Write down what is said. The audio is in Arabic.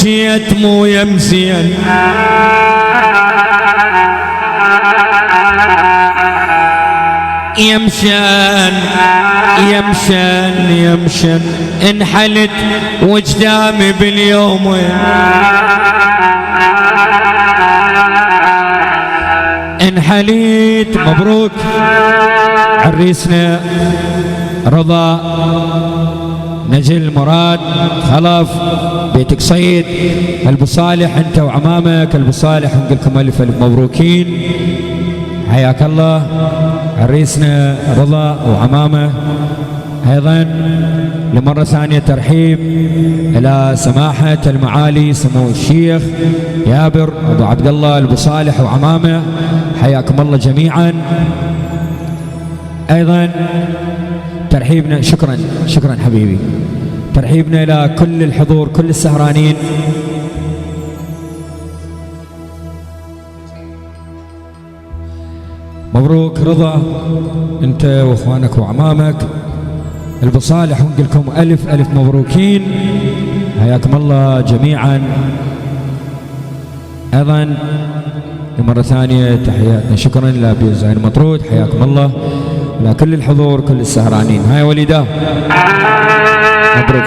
جيت مو يمزين يمشن يمشن يمشن انحلت وجدامي باليوم انحليت. مبروك عريسنا رضا نجل مراد خلف بيتك صيد البو صالح انت وعمامك البو صالح نقول لكم الف الف مبروكين حياك الله. عريسنا رضا وعمامه ايضا لمره ثانيه ترحيب الى سماحه المعالي سمو الشيخ يابر ابو عبد الله البو صالح وعمامه حياكم الله جميعا. ايضا ترحيبنا شكرا حبيبي ترحيبنا الى كل الحضور كل السهرانين. مبروك رضا انت واخوانك وعمامك البو صالح ونقول لكم الف الف مبروكين حياكم الله جميعا. ايضا لمره ثانيه تحياتنا شكرا لابي زين مطرود حياكم الله، لكل الحضور كل السهرانين. هاي وليده مبروك.